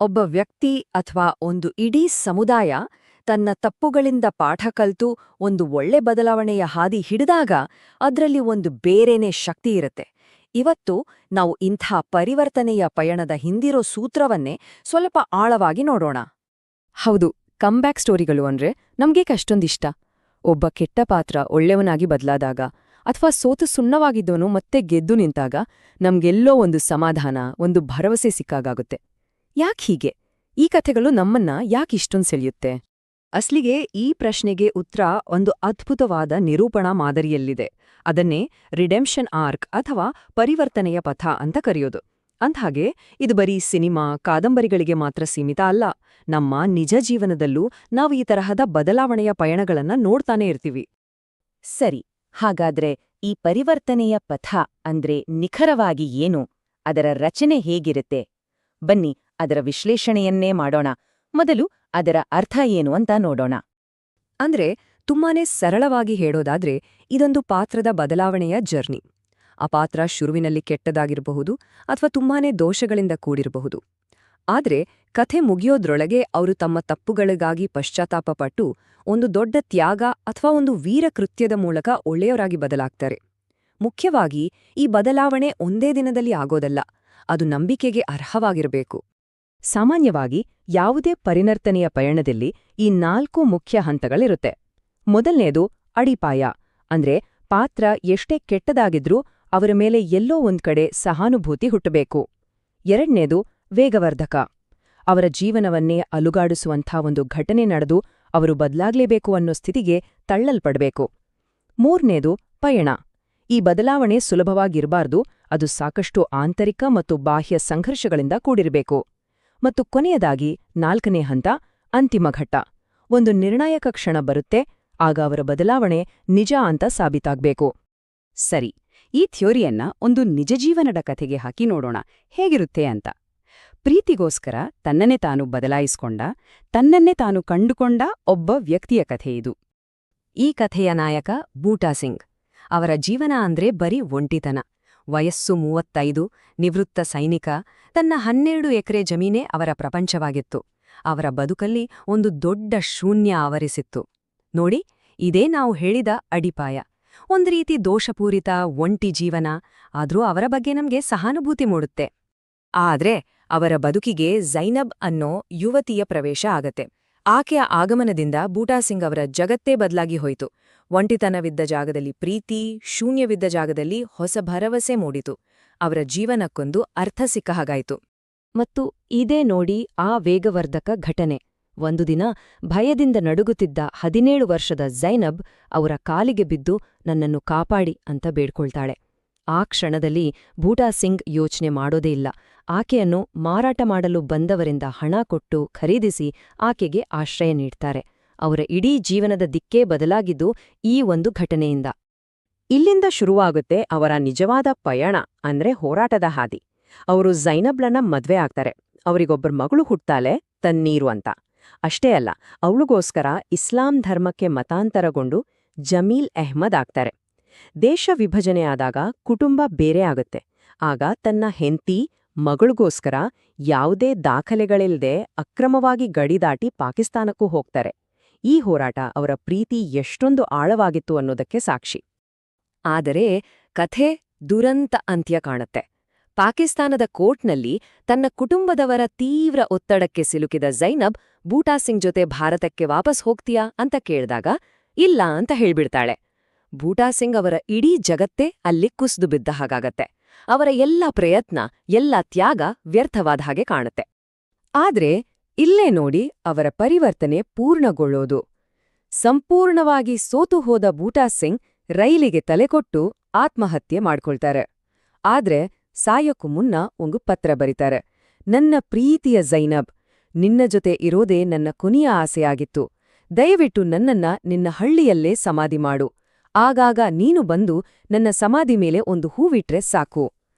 ಒಬ್ಬ ವ್ಯಕ್ತಿ ಅಥವಾ ಒಂದು ಇಡೀ ಸಮುದಾಯ ತನ್ನ ತಪ್ಪುಗಳಿಂದ ಪಾಠ ಕಲ್ತು ಒಂದು ಒಳ್ಳೆ ಬದಲಾವಣೆಯ ಹಾದಿ ಹಿಡಿದಾಗ ಅದ್ರಲ್ಲಿ ಒಂದು ಬೇರೆನೇ ಶಕ್ತಿ ಇರುತ್ತೆ. ಇವತ್ತು ನಾವು ಇಂಥ ಪರಿವರ್ತನೆಯ ಪಯಣದ ಹಿಂದಿರೋ ಸೂತ್ರವನ್ನೇ ಸ್ವಲ್ಪ ಆಳವಾಗಿ ನೋಡೋಣ. ಹೌದು, ಕಮ್ಬ್ಯಾಕ್ ಸ್ಟೋರಿಗಳು ಅಂದ್ರೆ ನಮ್ಗೇಕಷ್ಟೊಂದಿಷ್ಟ. ಒಬ್ಬ ಕೆಟ್ಟ ಪಾತ್ರ ಒಳ್ಳೆಯವನಾಗಿ ಬದಲಾದಾಗ ಅಥವಾ ಸೋತು ಸುಣ್ಣವಾಗಿದ್ದವನು ಮತ್ತೆ ಗೆದ್ದು ನಿಂತಾಗ ನಮ್ಗೆಲ್ಲೋ ಒಂದು ಸಮಾಧಾನ, ಒಂದು ಭರವಸೆ ಸಿಕ್ಕಾಗುತ್ತೆ. ಯಾಕೀಗೆ ಈ ಕಥೆಗಳು ನಮ್ಮನ್ನ ಯಾಕಿಷ್ಟೊಂದು ಸೆಳೆಯುತ್ತೆ? ಅಸ್ಲಿಗೆ ಈ ಪ್ರಶ್ನೆಗೆ ಉತ್ತರ ಒಂದು ಅದ್ಭುತವಾದ ನಿರೂಪಣಾ ಮಾದರಿಯಲ್ಲಿದೆ. ಅದನ್ನೇ ರಿಡೆಂಪ್ಷನ್ ಆರ್ಕ್ ಅಥವಾ ಪರಿವರ್ತನೆಯ ಪಥ ಅಂತ ಕರೆಯೋದು. ಅಂದ್ಹಾಗೆ ಇದು ಬರೀ ಸಿನಿಮಾ, ಕಾದಂಬರಿಗಳಿಗೆ ಮಾತ್ರ ಸೀಮಿತ ಅಲ್ಲ. ನಮ್ಮ ನಿಜ ಜೀವನದಲ್ಲೂ ನಾವು ಈ ತರಹದ ಬದಲಾವಣೆಯ ಪಯಣಗಳನ್ನ ನೋಡ್ತಾನೆ ಇರ್ತೀವಿ. ಸರಿ, ಹಾಗಾದ್ರೆ ಈ ಪರಿವರ್ತನೆಯ ಪಥ ಅಂದ್ರೆ ನಿಖರವಾಗಿ ಏನು? ಅದರ ರಚನೆ ಹೇಗಿರುತ್ತೆ? ಬನ್ನಿ ಅದರ ವಿಶ್ಲೇಷಣೆಯನ್ನೇ ಮಾಡೋಣ. ಮೊದಲು ಅದರ ಅರ್ಥ ಏನು ಅಂತ ನೋಡೋಣ. ಅಂದ್ರೆ ತುಂಬಾನೇ ಸರಳವಾಗಿ ಹೇಳೋದಾದ್ರೆ ಇದೊಂದು ಪಾತ್ರದ ಬದಲಾವಣೆಯ ಜರ್ನಿ. ಆ ಪಾತ್ರ ಶುರುವಿನಲ್ಲಿ ಕೆಟ್ಟದಾಗಿರಬಹುದು ಅಥವಾ ತುಂಬಾನೇ ದೋಷಗಳಿಂದ ಕೂಡಿರಬಹುದು. ಆದ್ರೆ ಕಥೆ ಮುಗಿಯೋದ್ರೊಳಗೆ ಅವರು ತಮ್ಮ ತಪ್ಪುಗಳಿಗಾಗಿ ಪಶ್ಚಾತ್ತಾಪಪಟ್ಟು ಒಂದು ದೊಡ್ಡ ತ್ಯಾಗ ಅಥವಾ ಒಂದು ವೀರಕೃತ್ಯದ ಮೂಲಕ ಒಳ್ಳೆಯವರಾಗಿ ಬದಲಾಗ್ತಾರೆ. ಮುಖ್ಯವಾಗಿ ಈ ಬದಲಾವಣೆ ಒಂದೇ ದಿನದಲ್ಲಿ ಆಗೋದಲ್ಲ, ಅದು ನಂಬಿಕೆಗೆ ಅರ್ಹವಾಗಿರಬೇಕು. ಸಾಮಾನ್ಯವಾಗಿ ಯಾವುದೇ ಪರಿವರ್ತನೆಯ ಪಯಣದಲ್ಲಿ ಈ 4 ಮುಖ್ಯ ಹಂತಗಳಿರುತ್ತೆ. ಮೊದಲನೇದು ಅಡಿಪಾಯ, ಅಂದ್ರೆ ಪಾತ್ರ ಎಷ್ಟೇ ಕೆಟ್ಟದಾಗಿದ್ರೂ ಅವರ ಮೇಲೆ ಎಲ್ಲೋ ಒಂದ್ಕಡೆ ಸಹಾನುಭೂತಿ ಹುಟ್ಟಬೇಕು. ಎರಡನೇದು ವೇಗವರ್ಧಕ, ಅವರ ಜೀವನವನ್ನೇ ಅಲುಗಾಡಿಸುವಂಥ ಒಂದು ಘಟನೆ ನಡೆದು ಅವರು ಬದಲಾಗ್ಲೇಬೇಕು ಅನ್ನೋ ಸ್ಥಿತಿಗೆ ತಳ್ಳಲ್ಪಡ್ಬೇಕು. ಮೂರನೇದು ಪಯಣ, ಈ ಬದಲಾವಣೆ ಸುಲಭವಾಗಿರಬಾರ್ದು, ಅದು ಸಾಕಷ್ಟು ಆಂತರಿಕ ಮತ್ತು ಬಾಹ್ಯ ಸಂಘರ್ಷಗಳಿಂದ ಕೂಡಿರಬೇಕು. ಮತ್ತು ಕೊನೆಯದಾಗಿ 4ನೇ ಹಂತ ಅಂತಿಮ ಘಟ್ಟ, ಒಂದು ನಿರ್ಣಾಯಕ ಕ್ಷಣ ಬರುತ್ತೆ, ಆಗ ಅವರ ಬದಲಾವಣೆ ನಿಜ ಅಂತ ಸಾಬೀತಾಗ್ಬೇಕು. ಸರಿ, ಈ ಥಿಯೋರಿಯನ್ನ ಒಂದು ನಿಜ ಜೀವನದ ಕಥೆಗೆ ಹಾಕಿ ನೋಡೋಣ ಹೇಗಿರುತ್ತೆ ಅಂತ. ಪ್ರೀತಿಗೋಸ್ಕರ ತನ್ನನ್ನೇ ತಾನು ಬದಲಾಯಿಸ್ಕೊಂಡ, ತನ್ನನ್ನೇ ತಾನು ಕಂಡುಕೊಂಡ ಒಬ್ಬ ವ್ಯಕ್ತಿಯ ಕಥೆ ಇದು. ಈ ಕಥೆಯ ನಾಯಕ ಬೂಟಾ ಸಿಂಗ್. ಅವರ ಜೀವನ ಅಂದ್ರೆ ಬರೀ ಒಂಟಿತನ. ವಯಸ್ಸು 35, ನಿವೃತ್ತ ಸೈನಿಕ. ತನ್ನ 12 ಎಕರೆ ಜಮೀನೇ ಅವರ ಪ್ರಪಂಚವಾಗಿತ್ತು. ಅವರ ಬದುಕಲ್ಲಿ ಒಂದು ದೊಡ್ಡ ಶೂನ್ಯ ಆವರಿಸಿತ್ತು. ನೋಡಿ, ಇದೇ ನಾವು ಹೇಳಿದ ಅಡಿಪಾಯ. ಒಂದು ರೀತಿ ದೋಷಪೂರಿತ ಒಂಟಿ ಜೀವನ. ಆದ್ರೂ ಅವರ ಬಗ್ಗೆ ನಮ್ಗೆ ಸಹಾನುಭೂತಿ ಮೂಡುತ್ತೆ. ಆದ್ರೆ ಅವರ ಬದುಕಿಗೆ ಝೈನಬ್ ಅನ್ನೋ ಯುವತಿಯ ಪ್ರವೇಶ ಆಗತ್ತೆ. ಆಕೆಯ ಆಗಮನದಿಂದ ಬೂಟಾ ಸಿಂಗ್ ಅವರ ಜಗತ್ತೇ ಬದಲಾಗಿ ಹೋಯಿತು. ಒಂಟಿತನವಿದ್ದ ಜಾಗದಲ್ಲಿ ಪ್ರೀತಿ, ಶೂನ್ಯವಿದ್ದ ಜಾಗದಲ್ಲಿ ಹೊಸ ಭರವಸೆ ಮೂಡಿತು. ಅವರ ಜೀವನಕ್ಕೊಂದು ಅರ್ಥ ಸಿಕ್ಕ ಹಾಗಾಯಿತು. ಮತ್ತು ಇದೇ ನೋಡಿ ಆ ವೇಗವರ್ಧಕ ಘಟನೆ. ಒಂದು ದಿನ ಭಯದಿಂದ ನಡುಗುತ್ತಿದ್ದ 17 ವರ್ಷದ ಝೈನಬ್ ಅವರ ಕಾಲಿಗೆ ಬಿದ್ದು ನನ್ನನ್ನು ಕಾಪಾಡಿ ಅಂತ ಬೇಡ್ಕೊಳ್ತಾಳೆ. ಆ ಕ್ಷಣದಲ್ಲಿ ಬೂಟಾ ಸಿಂಗ್ ಯೋಚನೆ ಮಾಡೋದೇ ಇಲ್ಲ. ಆಕೆಯನ್ನು ಮಾರಾಟ ಮಾಡಲು ಬಂದವರಿಂದ ಹಣ ಕೊಟ್ಟು ಖರೀದಿಸಿ ಆಕೆಗೆ ಆಶ್ರಯ ನೀಡ್ತಾರೆ. ಅವರ ಇಡೀ ಜೀವನದ ದಿಕ್ಕೇ ಬದಲಾಗಿದ್ದು ಈ ಒಂದು ಘಟನೆಯಿಂದ. ಇಲ್ಲಿಂದ ಶುರುವಾಗುತ್ತೆ ಅವರ ನಿಜವಾದ ಪಯಣ, ಅಂದ್ರೆ ಹೋರಾಟದ ಹಾದಿ. ಅವರು ಝೈನಬ್ಳನ್ನ ಮದ್ವೆ ಆಗ್ತಾರೆ. ಅವರಿಗೊಬ್ಬರ ಮಗಳು ಹುಟ್ಟಾಲೆ, ತನ್ನೀರು ಅಂತ. ಅಷ್ಟೇ ಅಲ್ಲ, ಅವಳಿಗೋಸ್ಕರ ಇಸ್ಲಾಂ ಧರ್ಮಕ್ಕೆ ಮತಾಂತರಗೊಂಡು ಜಮೀಲ್ ಅಹ್ಮದ್ ಆಗ್ತಾರೆ. ದೇಶ ವಿಭಜನೆಯಾದಾಗ ಕುಟುಂಬ ಬೇರೆ ಆಗುತ್ತೆ. ಆಗ ತನ್ನ ಹೆಂಡತಿ, ಮಗಳಿಗೋಸ್ಕರ ಯಾವುದೇ ದಾಖಲೆಗಳಿಲ್ದೆ ಅಕ್ರಮವಾಗಿ ಗಡಿ ದಾಟಿ ಪಾಕಿಸ್ತಾನಕ್ಕೂ ಹೋಗ್ತಾರೆ. ಈ ಹೋರಾಟ ಅವರ ಪ್ರೀತಿ ಎಷ್ಟೊಂದು ಆಳವಾಗಿತ್ತು ಅನ್ನೋದಕ್ಕೆ ಸಾಕ್ಷಿ. ಆದರೆ ಕಥೆ ದುರಂತ ಅಂತ್ಯ ಕಾಣುತ್ತೆ. ಪಾಕಿಸ್ತಾನದ ಕೋರ್ಟ್ನಲ್ಲಿ ತನ್ನ ಕುಟುಂಬದವರ ತೀವ್ರ ಒತ್ತಡಕ್ಕೆ ಸಿಲುಕಿದ ಝೈನಬ್ ಬೂಟಾ ಸಿಂಗ್ ಜೊತೆ ಭಾರತಕ್ಕೆ ವಾಪಸ್ ಹೋಗ್ತೀಯಾ ಅಂತ ಕೇಳಿದಾಗ ಇಲ್ಲ ಅಂತ ಹೇಳ್ಬಿಡ್ತಾಳೆ. ಬೂಟಾ ಸಿಂಗ್ ಅವರ ಇಡೀ ಜಗತ್ತೇ ಅಲ್ಲಿ ಕುಸಿದು ಬಿದ್ದ ಹಾಗಾಗತ್ತೆ. ಅವರ ಎಲ್ಲ ಪ್ರಯತ್ನ, ಎಲ್ಲ ತ್ಯಾಗ ವ್ಯರ್ಥವಾದ ಹಾಗೆ ಕಾಣುತ್ತೆ. ಆದ್ರೆ ಇಲ್ಲೇ ನೋಡಿ ಅವರ ಪರಿವರ್ತನೆ ಪೂರ್ಣಗೊಳ್ಳೋದು. ಸಂಪೂರ್ಣವಾಗಿ ಸೋತು ಹೋದ ಬೂಟಾ ಸಿಂಗ್ ರೈಲಿಗೆ ತಲೆಕೊಟ್ಟು ಆತ್ಮಹತ್ಯೆ ಮಾಡ್ಕೊಳ್ತಾರೆ. ಆದ್ರೆ ಸಾಯೋಕ್ಕೂ ಮುನ್ನ ಒಂದು ಪತ್ರ ಬರೀತಾರೆ. ನನ್ನ ಪ್ರೀತಿಯ ಝೈನಬ್, ನಿನ್ನ ಜೊತೆ ಇರೋದೇ ನನ್ನ ಕೊನೆಯ ಆಸೆಯಾಗಿತ್ತು. ದಯವಿಟ್ಟು ನನ್ನನ್ನ ನಿನ್ನ ಹಳ್ಳಿಯಲ್ಲೇ ಸಮಾಧಿ ಮಾಡು. ಆಗಾಗ ನೀನು ಬಂದು ನನ್ನ ಸಮಾಧಿ ಮೇಲೆ ಒಂದು ಹೂವಿಟ್ರೆ ಸಾಕು.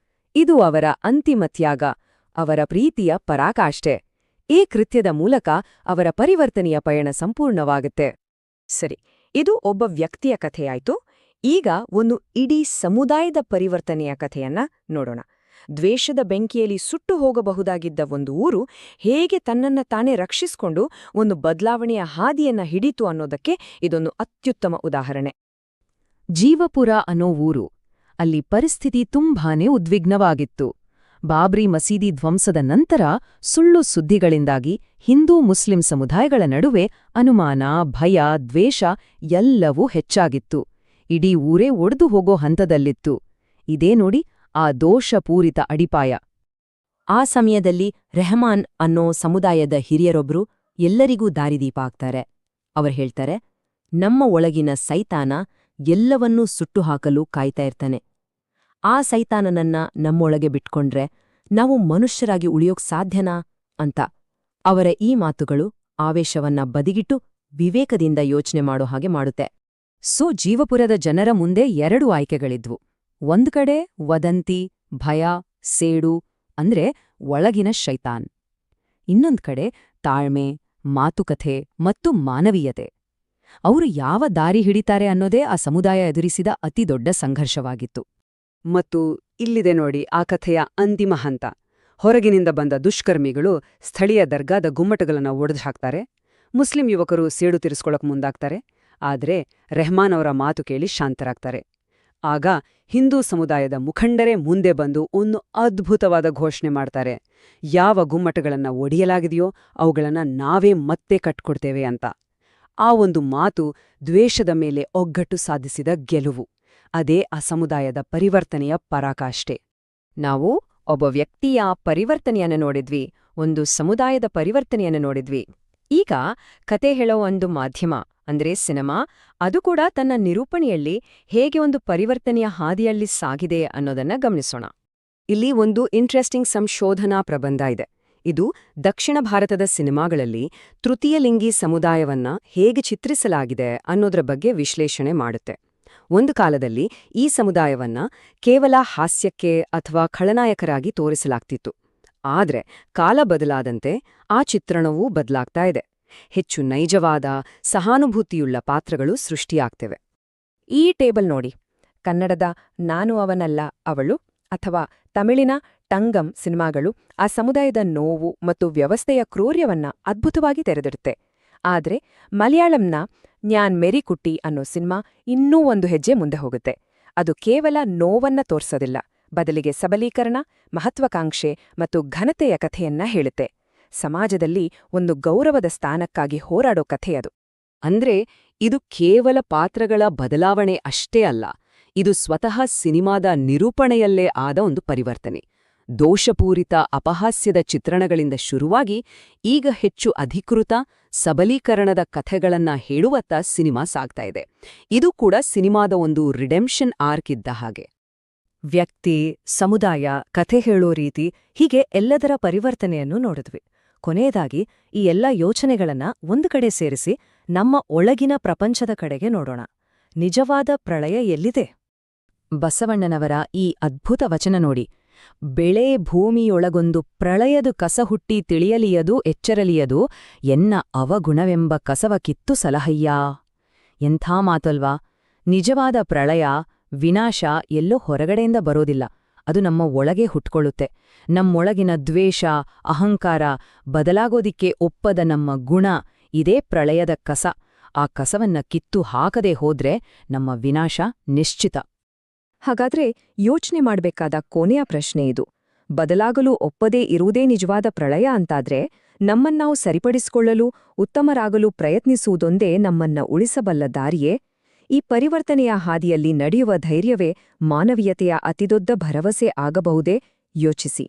ಇದು ಅವರ ಅಂತಿಮ ತ್ಯಾಗ, ಅವರ ಪ್ರೀತಿಯ ಪರಾಕಾಷ್ಠೆ. ಈ ಕೃತ್ಯದ ಮೂಲಕ ಅವರ ಪರಿವರ್ತನೆಯ ಪಯಣ ಸಂಪೂರ್ಣವಾಗುತ್ತೆ. ಸರಿ, ಇದು ಒಬ್ಬ ವ್ಯಕ್ತಿಯ ಕಥೆಯಾಯ್ತು. ಈಗ ಒಂದು ಇಡೀ ಸಮುದಾಯದ ಪರಿವರ್ತನೆಯ ಕಥೆಯನ್ನ ನೋಡೋಣ. ದ್ವೇಷದ ಬೆಂಕಿಯಲ್ಲಿ ಸುಟ್ಟು ಹೋಗಬಹುದಾಗಿದ್ದ ಒಂದು ಊರು ಹೇಗೆ ತನ್ನನ್ನ ತಾನೇ ರಕ್ಷಿಸಿಕೊಂಡು ಒಂದು ಬದಲಾವಣೆಯ ಹಾದಿಯನ್ನ ಹಿಡಿತು ಅನ್ನೋದಕ್ಕೆ ಇದೊಂದು ಅತ್ಯುತ್ತಮ ಉದಾಹರಣೆ. ಜೀವಪುರ ಅನ್ನೋ ಊರು. ಅಲ್ಲಿ ಪರಿಸ್ಥಿತಿ ತುಂಬಾನೇ ಉದ್ವಿಗ್ನವಾಗಿತ್ತು. ಬಾಬ್ರಿ ಮಸೀದಿ ಧ್ವಂಸದ ನಂತರ ಸುಳ್ಳು ಸುದ್ದಿಗಳಿಂದಾಗಿ ಹಿಂದೂ ಮುಸ್ಲಿಂ ಸಮುದಾಯಗಳ ನಡುವೆ ಅನುಮಾನ, ಭಯ, ದ್ವೇಷ ಎಲ್ಲವೂ ಹೆಚ್ಚಾಗಿತ್ತು. ಇಡೀ ಊರೇ ಒಡೆದು ಹೋಗೋ ಹಂತದಲ್ಲಿತ್ತು. ಇದೇ ನೋಡಿ ಆ ದೋಷಪೂರಿತ ಅಡಿಪಾಯ. ಆ ಸಮಯದಲ್ಲಿ ರೆಹಮಾನ್ ಅನ್ನೋ ಸಮುದಾಯದ ಹಿರಿಯರೊಬ್ರು ಎಲ್ಲರಿಗೂ ದಾರಿದೀಪ ಆಗ್ತಾರೆ. ಅವರು ಹೇಳ್ತಾರೆ, ನಮ್ಮ ಒಳಗಿನ ಸೈತಾನ ಎಲ್ಲವನ್ನೂ ಸುಟ್ಟು ಹಾಕಲು ಕಾಯ್ತಾ ಇರ್ತಾನೆ. ಆ ಸೈತಾನನನ್ನ ನಮ್ಮೊಳಗೆ ಬಿಟ್ಕೊಂಡ್ರೆ ನಾವು ಮನುಷ್ಯರಾಗಿ ಉಳಿಯೋಕ್ ಸಾಧ್ಯನಾ ಅಂತ. ಅವರ ಈ ಮಾತುಗಳು ಆವೇಶವನ್ನ ಬದಿಗಿಟ್ಟು ವಿವೇಕದಿಂದ ಯೋಚನೆ ಮಾಡೋ ಹಾಗೆ ಮಾಡುತ್ತೆ. ಜೀವಪುರದ ಜನರ ಮುಂದೆ 2 ಆಯ್ಕೆಗಳಿದ್ವು. ಒಂದ್ ಕಡೆ ವದಂತಿ, ಭಯ, ಸೇಡು ಅಂದ್ರೆ ಒಳಗಿನ ಶೈತಾನ್. ಇನ್ನೊಂದ್ ಕಡೆ ತಾಳ್ಮೆ, ಮಾತುಕತೆ ಮತ್ತು ಮಾನವೀಯತೆ. ಅವರು ಯಾವ ದಾರಿ ಹಿಡಿತಾರೆ ಅನ್ನೋದೇ ಆ ಸಮುದಾಯ ಎದುರಿಸಿದ ಅತಿದೊಡ್ಡ ಸಂಘರ್ಷವಾಗಿತ್ತು. ಮತ್ತು ಇಲ್ಲಿದೆ ನೋಡಿ ಆ ಕಥೆಯ ಅಂತಿಮ ಹಂತ. ಹೊರಗಿನಿಂದ ಬಂದ ದುಷ್ಕರ್ಮಿಗಳು ಸ್ಥಳೀಯ ದರ್ಗಾದ ಗುಮ್ಮಟಗಳನ್ನು ಒಡೆದು ಹಾಕ್ತಾರೆ. ಮುಸ್ಲಿಂ ಯುವಕರು ಸೇಡು ತೀರಿಸ್ಕೊಳಕ್ ಮುಂದಾಗ್ತಾರೆ. ಆದ್ರೆ ರೆಹಮಾನ್ ಅವರ ಮಾತು ಕೇಳಿ ಶಾಂತರಾಗ್ತಾರೆ. ಆಗ ಹಿಂದೂ ಸಮುದಾಯದ ಮುಖಂಡರೇ ಮುಂದೆ ಬಂದು ಒಂದು ಅದ್ಭುತವಾದ ಘೋಷಣೆ ಮಾಡ್ತಾರೆ. ಯಾವ ಗುಮ್ಮಟಗಳನ್ನ ಒಡೆಯಲಾಗಿದೆಯೋ ಅವುಗಳನ್ನ ನಾವೇ ಮತ್ತೆ ಕಟ್ಕೊಡ್ತೇವೆ ಅಂತ. ಆ ಒಂದು ಮಾತು ದ್ವೇಷದ ಮೇಲೆ ಒಗ್ಗಟ್ಟು ಸಾಧಿಸಿದ ಗೆಲುವು. ಅದೇ ಆ ಸಮುದಾಯದ ಪರಿವರ್ತನೆಯ ಪರಾಕಾಷ್ಠೆ. ನಾವು ಒಬ್ಬ ವ್ಯಕ್ತಿಯ ಪರಿವರ್ತನೆಯನ್ನು ನೋಡಿದ್ವಿ, ಒಂದು ಸಮುದಾಯದ ಪರಿವರ್ತನೆಯನ್ನು ನೋಡಿದ್ವಿ. ಈಗ ಕತೆ ಹೇಳೋ ಒಂದು ಮಾಧ್ಯಮ ಅಂದ್ರೆ ಸಿನಿಮಾ, ಅದು ಕೂಡ ತನ್ನ ನಿರೂಪಣೆಯಲ್ಲಿ ಹೇಗೆ ಒಂದು ಪರಿವರ್ತನೆಯ ಹಾದಿಯಲ್ಲಿ ಸಾಗಿದೆ ಅನ್ನೋದನ್ನ ಗಮನಿಸೋಣ. ಇಲ್ಲಿ ಒಂದು ಇಂಟ್ರೆಸ್ಟಿಂಗ್ ಸಂಶೋಧನಾ ಪ್ರಬಂಧ ಇದೆ. ಇದು ದಕ್ಷಿಣ ಭಾರತದ ಸಿನಿಮಾಗಳಲ್ಲಿ ತೃತೀಯಲಿಂಗಿ ಸಮುದಾಯವನ್ನ ಹೇಗೆ ಚಿತ್ರಿಸಲಾಗಿದೆ ಅನ್ನೋದ್ರ ಬಗ್ಗೆ ವಿಶ್ಲೇಷಣೆ ಮಾಡುತ್ತೆ. ಒಂದು ಕಾಲದಲ್ಲಿ ಈ ಸಮುದಾಯವನ್ನ ಕೇವಲ ಹಾಸ್ಯಕ್ಕೆ ಅಥವಾ ಖಳನಾಯಕರಾಗಿ ತೋರಿಸಲಾಗ್ತಿತ್ತು. ಆದ್ರೆ ಕಾಲ ಬದಲಾದಂತೆ ಆ ಚಿತ್ರಣವೂ ಬದಲಾಗ್ತಾ ಇದೆ. ಹೆಚ್ಚು ನೈಜವಾದ, ಸಹಾನುಭೂತಿಯುಳ್ಳ ಪಾತ್ರಗಳು ಸೃಷ್ಟಿಯಾಗ್ತಿವೆ. ಈ ಟೇಬಲ್ ನೋಡಿ. ಕನ್ನಡದ ನಾನು ಅವನಲ್ಲ ಅವಳು ಅಥವಾ ತಮಿಳಿನ ಟಂಗಂ ಸಿನಿಮಾಗಳು ಆ ಸಮುದಾಯದ ನೋವು ಮತ್ತು ವ್ಯವಸ್ಥೆಯ ಕ್ರೌರ್ಯವನ್ನ ಅದ್ಭುತವಾಗಿ ತೆರೆದಿಡುತ್ತೆ. ಆದ್ರೆ ಮಲಯಾಳಂನ ನ್ಯಾನ್ ಮೆರಿಕುಟ್ಟಿ ಅನ್ನೋ ಸಿನಿಮಾ ಇನ್ನೂ ಒಂದು ಹೆಜ್ಜೆ ಮುಂದೆ ಹೋಗುತ್ತೆ. ಅದು ಕೇವಲ ನೋವನ್ನ ತೋರ್ಸೋದಿಲ್ಲ, ಬದಲಿಗೆ ಸಬಲೀಕರಣ, ಮಹತ್ವಾಕಾಂಕ್ಷೆ ಮತ್ತು ಘನತೆಯ ಕಥೆಯನ್ನ ಹೇಳುತ್ತೆ. ಸಮಾಜದಲ್ಲಿ ಒಂದು ಗೌರವದ ಸ್ಥಾನಕ್ಕಾಗಿ ಹೋರಾಡೋ ಕಥೆಯದು. ಅಂದ್ರೆ ಇದು ಕೇವಲ ಪಾತ್ರಗಳ ಬದಲಾವಣೆ ಅಷ್ಟೇ ಅಲ್ಲ, ಇದು ಸ್ವತಃ ಸಿನಿಮಾದ ನಿರೂಪಣೆಯಲ್ಲೇ ಆದ ಒಂದು ಪರಿವರ್ತನೆ. ದೋಷಪೂರಿತ ಅಪಹಾಸ್ಯದ ಚಿತ್ರಣಗಳಿಂದ ಶುರುವಾಗಿ ಈಗ ಹೆಚ್ಚು ಅಧಿಕೃತ, ಸಬಲೀಕರಣದ ಕಥೆಗಳನ್ನ ಹೇಳುವತ್ತ ಸಿನಿಮಾ ಸಾಗ್ತಾ ಇದೆ. ಇದು ಕೂಡ ಸಿನಿಮಾದ ಒಂದು ರಿಡೆಂಪ್ಷನ್ ಆರ್ಕ್ ಇದ್ದ ಹಾಗೆ. ವ್ಯಕ್ತಿ, ಸಮುದಾಯ, ಕಥೆ ಹೇಳೋ ರೀತಿ, ಹೀಗೆ ಎಲ್ಲದರ ಪರಿವರ್ತನೆಯನ್ನು ನೋಡಿದ್ವಿ. ಕೊನೆಯದಾಗಿ ಈ ಎಲ್ಲ ಯೋಚನೆಗಳನ್ನ ಒಂದು ಕಡೆ ಸೇರಿಸಿ ನಮ್ಮ ಒಳಗಿನ ಪ್ರಪಂಚದ ಕಡೆಗೆ ನೋಡೋಣ. ನಿಜವಾದ ಪ್ರಳಯ ಎಲ್ಲಿದೆ? ಬಸವಣ್ಣನವರ ಈ ಅದ್ಭುತ ವಚನ ನೋಡಿ. ಬೆಳೆ ಭೂಮಿಯೊಳಗೊಂದು ಪ್ರಳಯದು ಕಸ ಹುಟ್ಟಿ ತಿಳಿಯಲಿಯದು ಎಚ್ಚರಲಿಯದು ಎನ್ನ ಅವಗುಣವೆಂಬ ಕಸವ ಕಿತ್ತು ಸಲಹಯ್ಯಾ. ಎಂಥ ಮಾತಲ್ವಾ? ನಿಜವಾದ ಪ್ರಳಯ, ವಿನಾಶ ಎಲ್ಲೋ ಹೊರಗಡೆಯಿಂದ ಬರೋದಿಲ್ಲ, ಅದು ನಮ್ಮ ಒಳಗೆ ಹುಟ್ಕೊಳ್ಳುತ್ತೆ. ನಮ್ಮೊಳಗಿನ ದ್ವೇಷ, ಅಹಂಕಾರ, ಬದಲಾಗೋದಿಕ್ಕೆ ಒಪ್ಪದ ನಮ್ಮ ಗುಣ, ಇದೇ ಪ್ರಳಯದ ಕಸ. ಆ ಕಸವನ್ನ ಕಿತ್ತು ಹಾಕದೆ ಹೋದ್ರೆ ನಮ್ಮ ವಿನಾಶ ನಿಶ್ಚಿತ. ಹಾಗಾದ್ರೆ ಯೋಚನೆ ಮಾಡ್ಬೇಕಾದ ಕೊನೆಯ ಪ್ರಶ್ನೆ ಇದು. ಬದಲಾಗಲು ಒಪ್ಪದೇ ಇರುವುದೇ ನಿಜವಾದ ಪ್ರಳಯ ಅಂತಾದ್ರೆ, ನಮ್ಮನ್ನಾವು ಸರಿಪಡಿಸಿಕೊಳ್ಳಲು, ಉತ್ತಮರಾಗಲು ಪ್ರಯತ್ನಿಸುವುದೊಂದೇ ನಮ್ಮನ್ನ ಉಳಿಸಬಲ್ಲ ದಾರಿಯೇ? ಈ ಪರಿವರ್ತನೆಯ ಹಾದಿಯಲ್ಲಿ ನಡೆಯುವ ಧೈರ್ಯವೇ ಮಾನವೀಯತೆಯ ಅತಿದೊಡ್ಡ ಭರವಸೆ ಆಗಬಹುದೇ? ಯೋಚಿಸಿ.